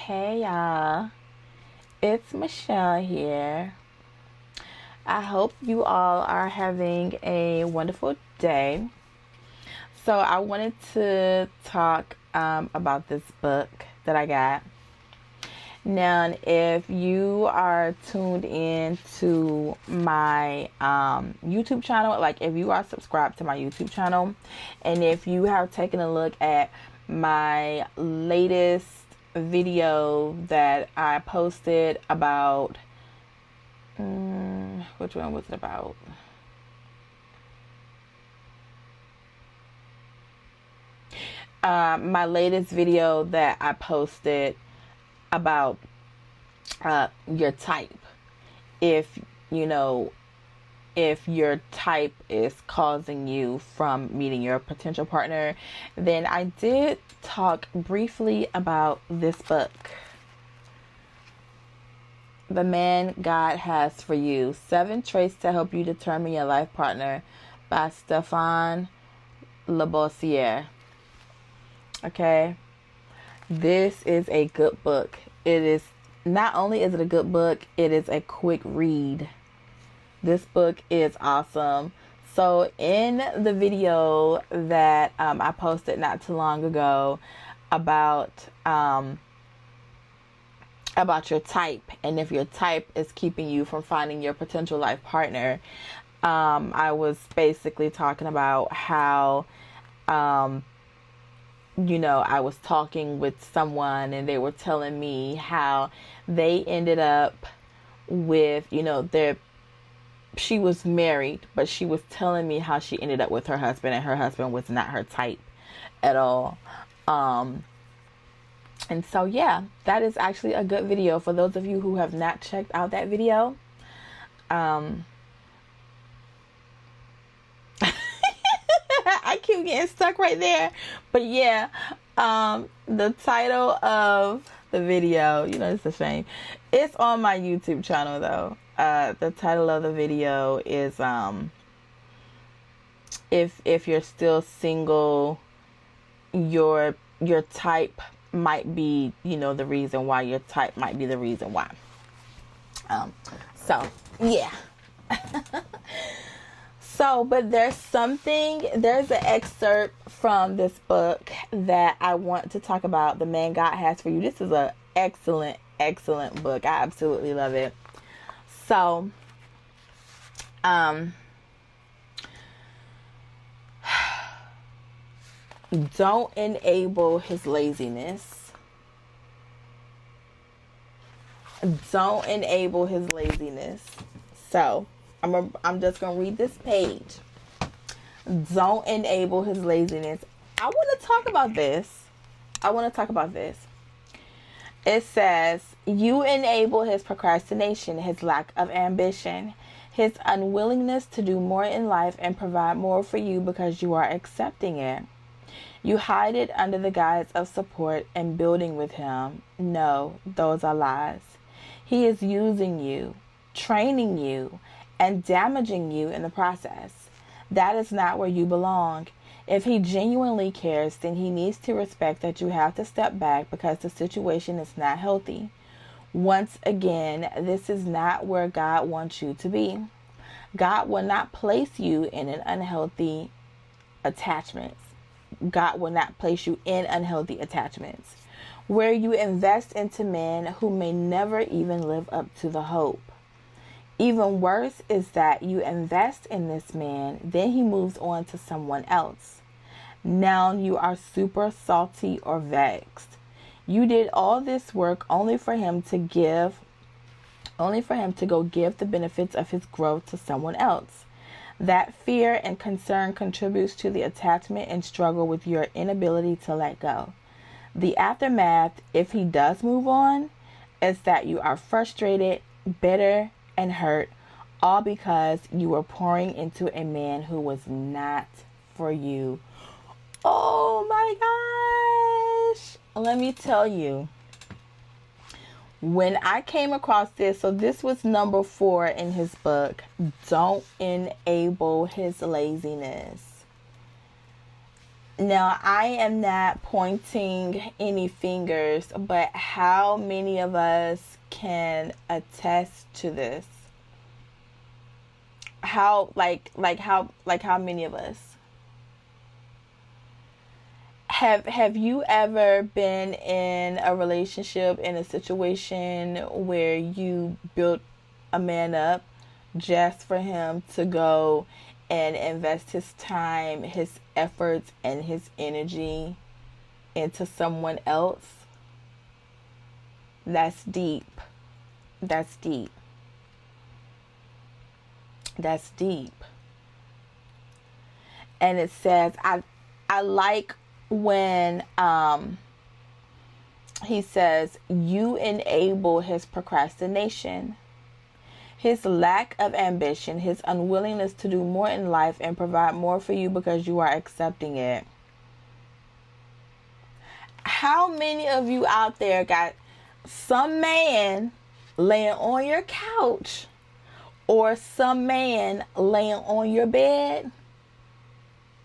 Hey y'all, it's Michelle here. I hope you all are having a wonderful day. So, I wanted to talk about this book that I got. Now, if you are tuned in to my YouTube channel, like if you are subscribed to my YouTube channel, and if you have taken a look at my latest video that I posted about, which one was it about? My latest video that I posted about your type. If you know, if your type is causing you from meeting your potential partner, then I did talk briefly about this book, The Man God Has for You: 7 Traits to Help You Determine Your Life Partner by Stefan Labossiere. Okay, this is a good book. It is not only is it a good book, it is a quick read. This book is awesome. So in the video that I posted not too long ago about your type, and if your type is keeping you from finding your potential life partner, I was basically talking about how I was talking with someone and they were telling me how they ended up with, she was married, but she was telling me how she ended up with her husband, and her husband was not her type at all. And so, yeah, that is actually a good video for those of you who have not checked out that video. I keep getting stuck right there. But yeah, the title of the video, it's a shame. It's on my YouTube channel though. The title of the video is if you're still single, your type might be, the reason why. Your type might be the reason why. So yeah. So, but there's an excerpt from this book that I want to talk about, The Man God Has for You. This is an excellent, excellent book. I absolutely love it. So, don't enable his laziness. Don't enable his laziness. So, I'm just going to read this page. Don't enable his laziness. I want to talk about this. It says, you enable his procrastination, his lack of ambition, his unwillingness to do more in life and provide more for you because you are accepting it. You hide it under the guise of support and building with him. No, those are lies. He is using you, training you, and damaging you in the process. That is not where you belong. If he genuinely cares, then he needs to respect that you have to step back because the situation is not healthy. Once again, this is not where God wants you to be. God will not place you in an unhealthy attachments. God will not place you in unhealthy attachments where you invest into men who may never even live up to the hope. Even worse is that you invest in this man, then he moves on to someone else. Now you are super salty or vexed. You did all this work only for him to go give the benefits of his growth to someone else. That fear and concern contributes to the attachment and struggle with your inability to let go. The aftermath, if he does move on, is that you are frustrated, bitter, and hurt, all because you were pouring into a man who was not for you. Oh my gosh. Let me tell you. When I came across this, so this was number 4 in his book, Don't Enable His Laziness. Now, I am not pointing any fingers, but how many of us can attest to this? How many of us have you ever been in a relationship, in a situation where you built a man up just for him to go and invest his time, his efforts, and his energy into someone else? That's deep. That's deep. That's deep. And it says, I like when he says, you enable his procrastination, his lack of ambition, his unwillingness to do more in life and provide more for you because you are accepting it. How many of you out there got some man laying on your couch or some man laying on your bed,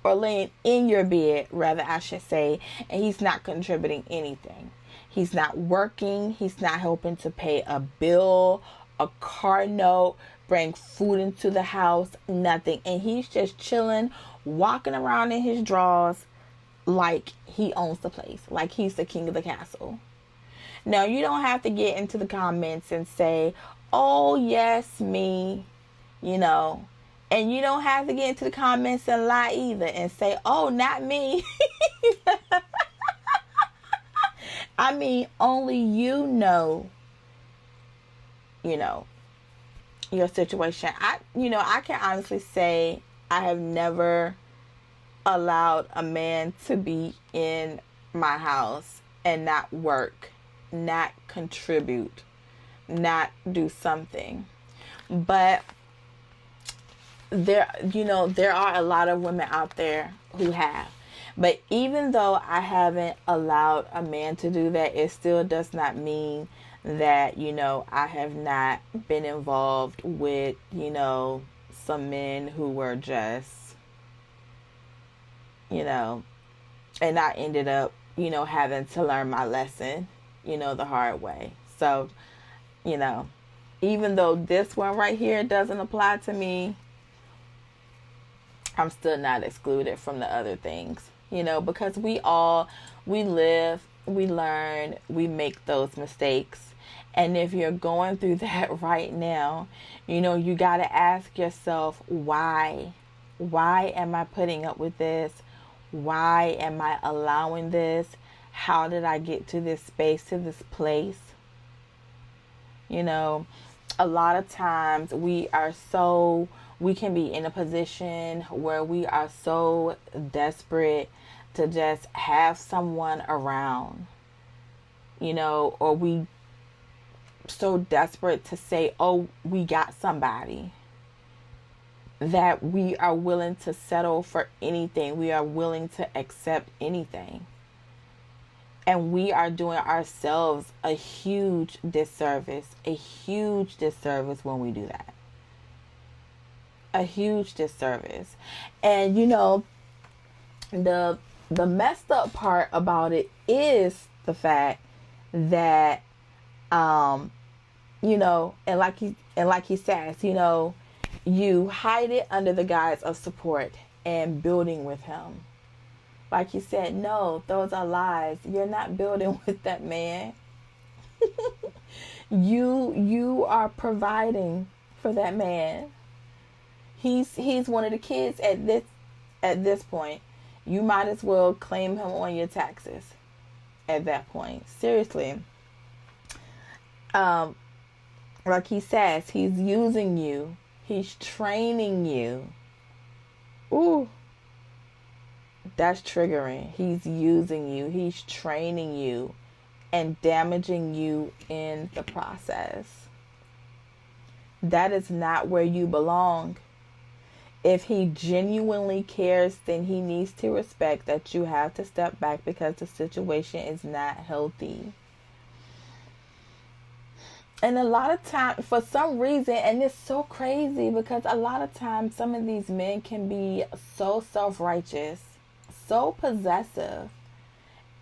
or laying in your bed, rather, I should say, and he's not contributing anything? He's not working. He's not helping to pay a bill, a car note, bring food into the house, nothing. And he's just chilling, walking around in his drawers like he owns the place, like he's the king of the castle. Now, you don't have to get into the comments and say, oh, yes, me, you know. And you don't have to get into the comments and lie either and say, oh, not me. I mean, only you know, your situation. I can honestly say I have never allowed a man to be in my house and not work, not contribute, not do something. But there are a lot of women out there who have. But even though I haven't allowed a man to do that, it still does not mean that, I have not been involved with, some men who were just, and I ended up, having to learn my lesson, the hard way. So, even though this one right here doesn't apply to me, I'm still not excluded from the other things, because we live, we learn, we make those mistakes. And if you're going through that right now, you got to ask yourself, why? Why am I putting up with this? Why am I allowing this? How did I get to this space, to this place? A lot of times we can be in a position where we are so desperate to just have someone around, or we so desperate to say, oh, we got somebody, that we are willing to settle for anything. We are willing to accept anything. And we are doing ourselves a huge disservice when we do that. A huge disservice. And the messed up part about it is the fact that and like he says, you hide it under the guise of support and building with him. Like he said, no, those are lies. You're not building with that man. You are providing for that man. He's one of the kids at this point. You might as well claim him on your taxes at that point. Seriously. Like he says, he's using you. He's training you. Ooh. That's triggering. He's using you. He's training you and damaging you in the process. That is not where you belong. If he genuinely cares, then he needs to respect that you have to step back because the situation is not healthy. And a lot of times, for some reason, and it's so crazy because a lot of times some of these men can be so self-righteous, so possessive,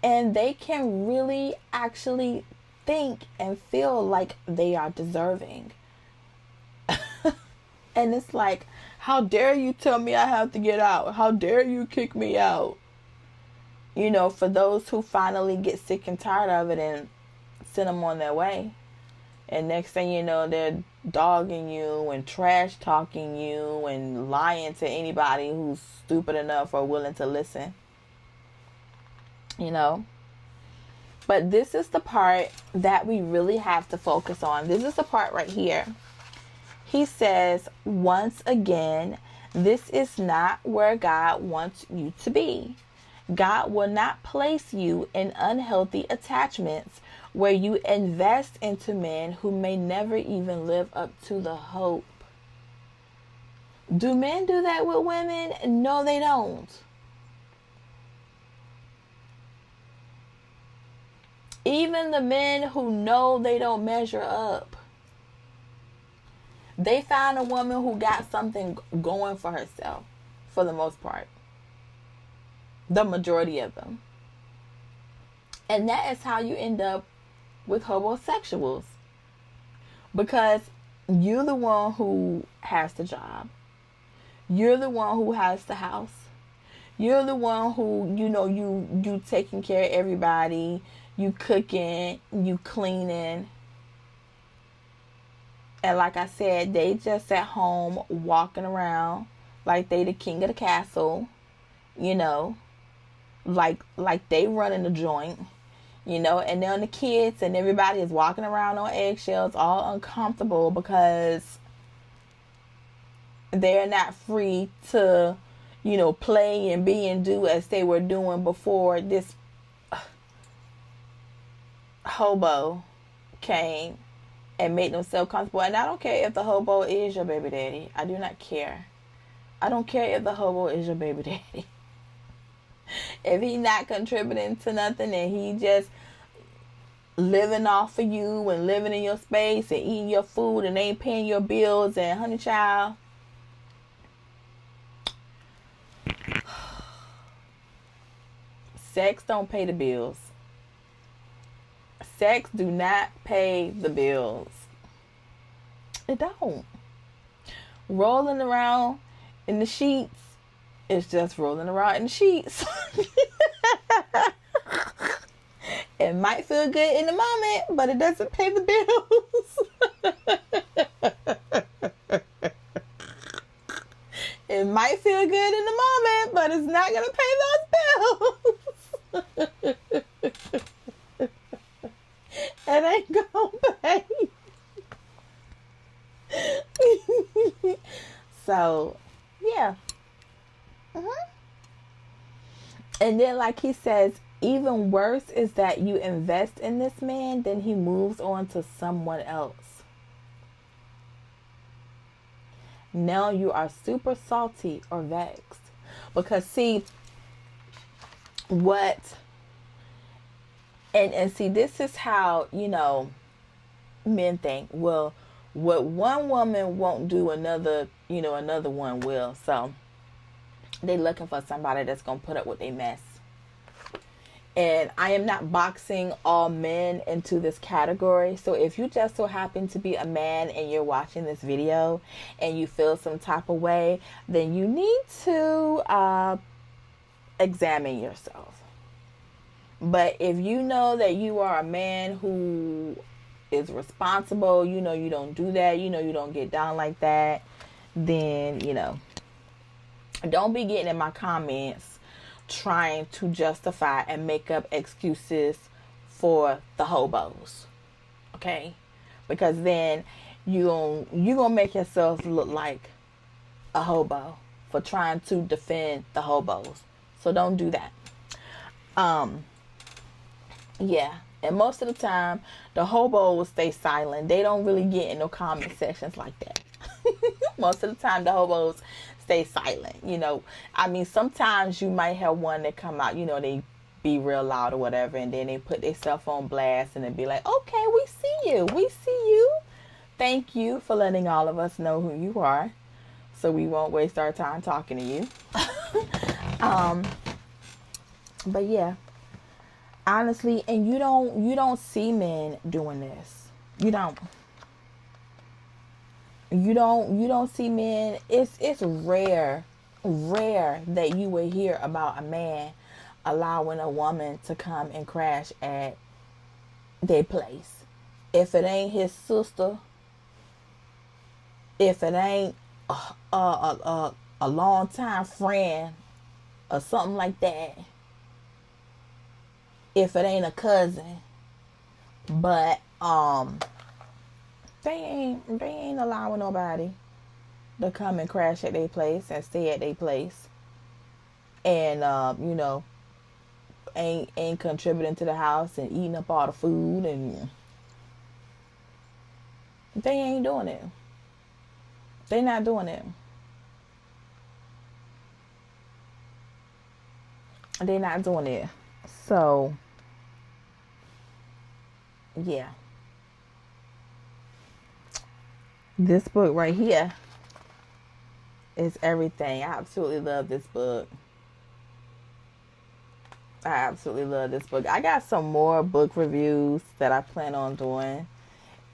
and they can really actually think and feel like they are deserving. And it's like, how dare you tell me I have to get out? How dare you kick me out? You know, for those who finally get sick and tired of it and send them on their way. And next thing you know, they're dogging you and trash talking you and lying to anybody who's stupid enough or willing to listen. You know? But this is the part that we really have to focus on. This is the part right here. He says, once again, this is not where God wants you to be. God will not place you in unhealthy attachments where you invest into men who may never even live up to the hope. Do men do that with women? No, they don't. Even the men who know they don't measure up, they find a woman who got something going for herself, for the most part. The majority of them. And that is how you end up with homosexuals. Because you're the one who has the job. You're the one who has the house. You're the one who, you know, you taking care of everybody. You cooking, you cleaning. And like I said, they just at home walking around like they the king of the castle, you know, like they running the joint, you know, and then the kids and everybody is walking around on eggshells, all uncomfortable because they're not free to, you know, play and be and do as they were doing before this hobo came and made themselves comfortable. And I don't care if the hobo is your baby daddy. I do not care. I don't care if the hobo is your baby daddy. If he not contributing to nothing and he just living off of you and living in your space and eating your food and ain't paying your bills, and honey child, sex don't pay the bills. Sex do not pay the bills. It don't. Rolling around in the sheets is just rolling around in the sheets. It might feel good in the moment, but it doesn't pay the bills. It might feel good in the moment, but it's not going to pay those bills. It ain't gonna pay. So, yeah. And then, like he says, even worse is that you invest in this man, then he moves on to someone else. Now you are super salty or vexed. Because, see, And see, this is how, you know, men think. Well, what one woman won't do, another one will. So they looking for somebody that's going to put up with their mess. And I am not boxing all men into this category. So if you just so happen to be a man and you're watching this video and you feel some type of way, then you need to examine yourself. But if you know that you are a man who is responsible, you know you don't do that, you know you don't get down like that, then, you know, don't be getting in my comments trying to justify and make up excuses for the hobos. Okay? Because then you're gonna make yourself look like a hobo for trying to defend the hobos. So don't do that. Yeah, and most of the time, the hobos will stay silent. They don't really get in no comment sections like that. Most of the time, the hobos stay silent, you know. I mean, sometimes you might have one that come out, you know, they be real loud or whatever, and then they put their cell phone blast and they be like, okay, we see you. We see you. Thank you for letting all of us know who you are, so we won't waste our time talking to you. But yeah, honestly, and you don't see men doing this. You don't. You don't see men. It's rare that you would hear about a man allowing a woman to come and crash at their place. If it ain't his sister, if it ain't a long time friend or something like that, if it ain't a cousin, but they ain't allowing nobody to come and crash at their place and stay at their place, and ain't contributing to the house and eating up all the food, and they ain't doing it. They not doing it. They not doing it. So yeah, this book right here is everything. I absolutely love this book. I absolutely love this book. I got some more book reviews that I plan on doing,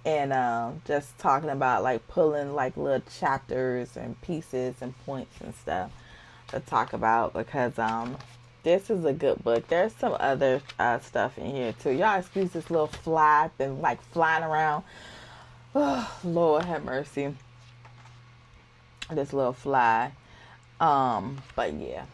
and just talking about like pulling like little chapters and pieces and points and stuff to talk about, because this is a good book. There's some other stuff in here too. Y'all excuse this little fly been like flying around. Oh, Lord have mercy. This little fly. But yeah.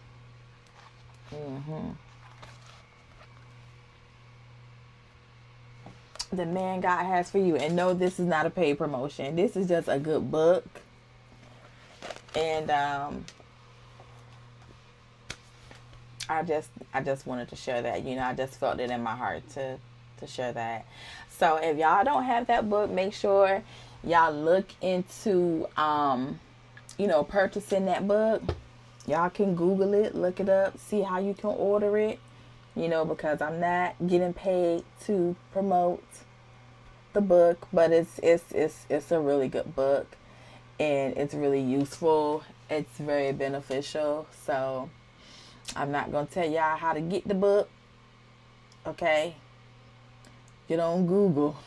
The man God has for you. And no, this is not a paid promotion. This is just a good book. And I just wanted to share that. I just felt it in my heart to share that. So if y'all don't have that book, make sure y'all look into purchasing that book. Y'all can Google it, look it up, see how you can order it. Because I'm not getting paid to promote the book, but it's a really good book, and it's really useful. It's very beneficial. So I'm not gonna tell y'all how to get the book. Okay, get on Google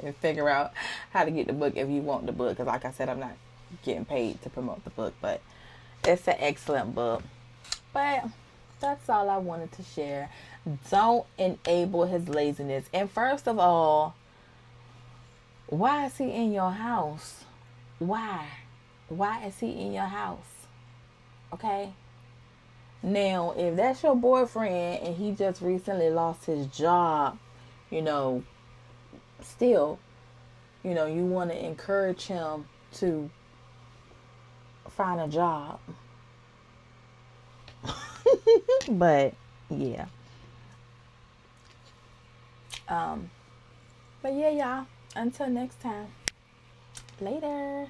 and figure out how to get the book if you want the book. Because like I said, I'm not getting paid to promote the book, but it's an excellent book. But that's all I wanted to share. Don't enable his laziness. And first of all, why is he in your house? Why? Why is he in your house? Okay? Now, if that's your boyfriend and he just recently lost his job, still, you want to encourage him to find a job. But yeah. But yeah, y'all. Until next time. Later.